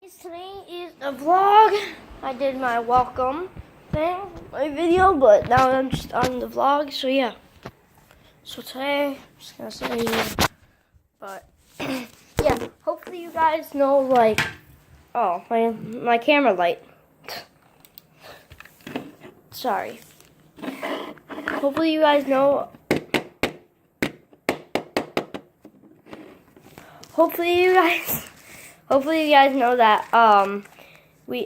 Today is a vlog. I did my welcome thing, my video, but now I'm just on the vlog, so yeah. So today, I'm just gonna say here, but yeah, hopefully you guys know, like, oh, my camera light. Sorry. Hopefully you guys know, hopefully you guys know that, we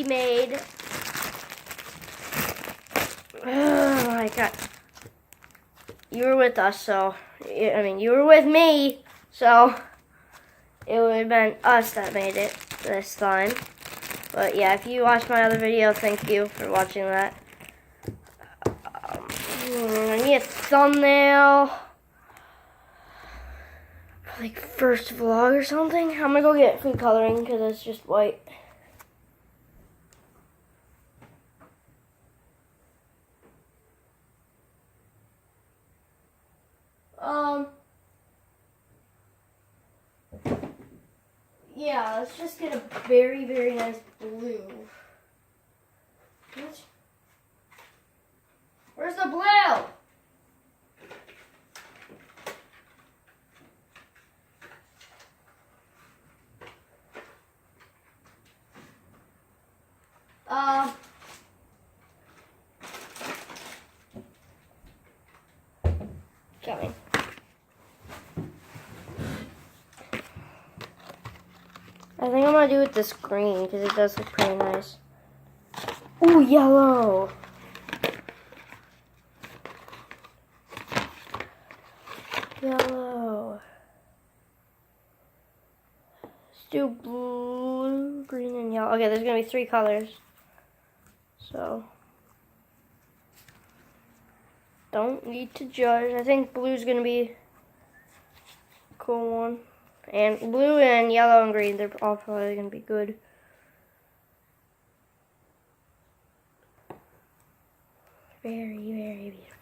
made, oh my god, you were with us, so, you were with me, so, it would have been us that made it this time. But yeah, if you watched my other video, thank you for watching that. I need a thumbnail. Like first vlog or something. I'm gonna go get food coloring because it's just white. Yeah, let's just get a very, very nice blue. What? Where's the blue? Coming. I think I'm gonna do it this green because it does look pretty nice. Ooh, yellow. Yellow. Let's do blue, green, and yellow. Okay, there's gonna be 3 colors. So, don't need to judge. I think blue's gonna be a cool one. And blue and yellow and green, they're all probably gonna be good. Very, very beautiful.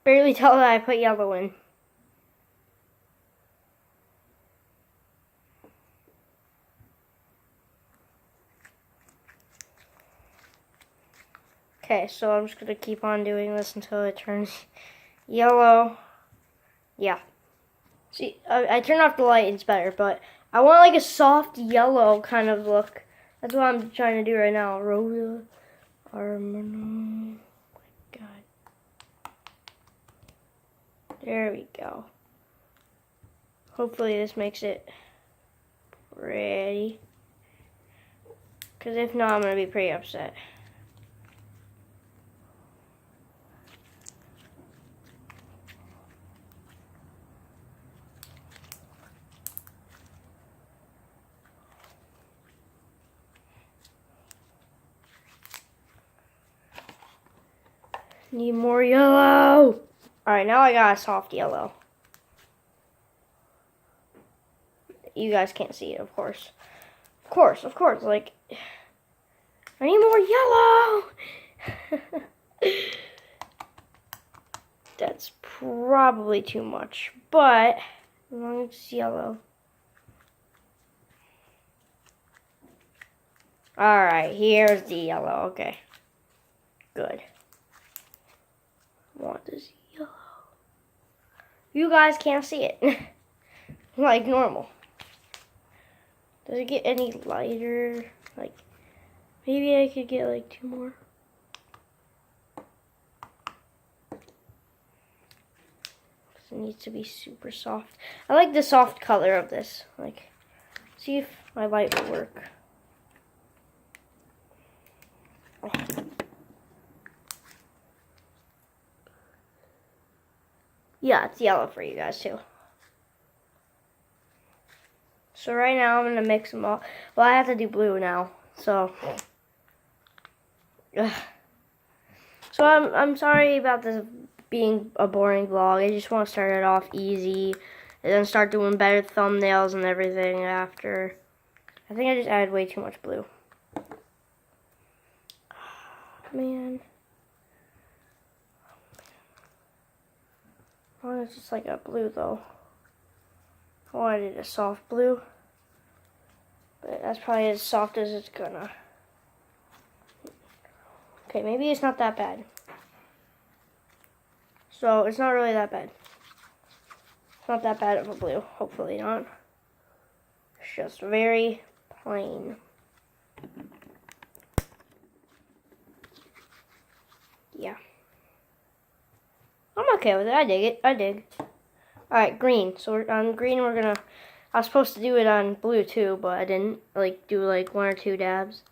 Barely tell that I put yellow in. Okay, so I'm just gonna keep on doing this until it turns yellow. Yeah. See, I turned off the light, it's better, but I want like a soft yellow kind of look. That's what I'm trying to do right now. Rosa Armano. Oh my god. There we go. Hopefully this makes it pretty. Because if not, I'm going to be pretty upset. Need more yellow. Alright, now I got a soft yellow. You guys can't see it, of course. Of course, like, I need more yellow! That's probably too much, but as long as it's yellow. Alright, here's the yellow, okay. Good. I want this yellow. You guys can't see it. Like normal. Does it get any lighter? Like, maybe I could get like 2 more. It needs to be super soft. I like the soft color of this. Like, see if my light will work. Oh. Yeah, it's yellow for you guys too. So right now I'm gonna mix them all. Well, I have to do blue now. So, so I'm sorry about this being a boring vlog. I just want to start it off easy and then start doing better thumbnails and everything after. I think I just added way too much blue. Man. Oh, it's just like a blue though. Oh, I did a soft blue. But that's probably as soft as it's gonna. Okay, maybe it's not that bad. So, it's not really that bad. It's not that bad of a blue. Hopefully not. It's just very plain. Yeah. I'm okay with it. I dig it. I dig. Alright, green. So on green we're gonna... I was supposed to do it on blue too, but I didn't. Like, do like 1 or 2 dabs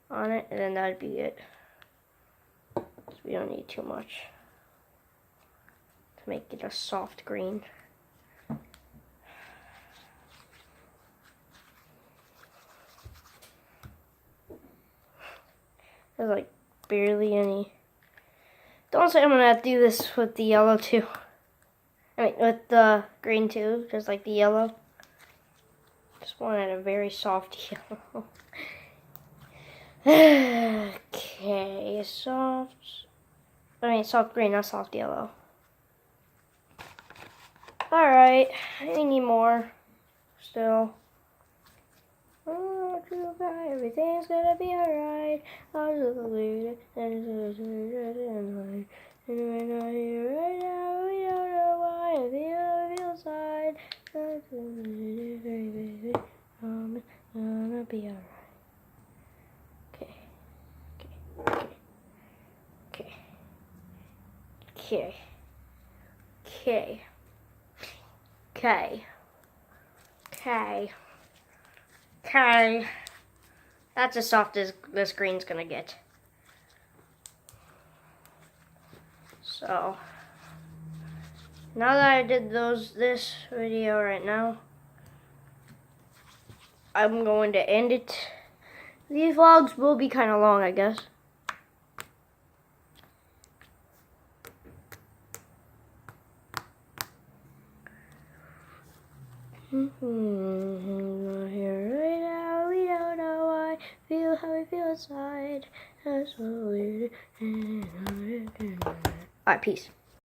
on it, and then that'd be it. So we don't need too much to make it a soft green. There's like barely any. Don't say I'm gonna have to do this with the yellow too. I mean, with the green too, just like the yellow. Just wanted a very soft yellow. Okay, soft. I mean, soft green, not soft yellow. Alright, I need more still. Oh, everything's gonna be alright. I'll just believe it. And we're not here right now. We don't know why. I feel inside. I'm gonna be alright. Okay. Okay. That's as soft as this green's gonna get. So now that I did this video right now, I'm going to end it. These vlogs will be kind of long, I guess. Here right now, we don't know why. Feel how we feel inside. That's what we do. Alright, peace.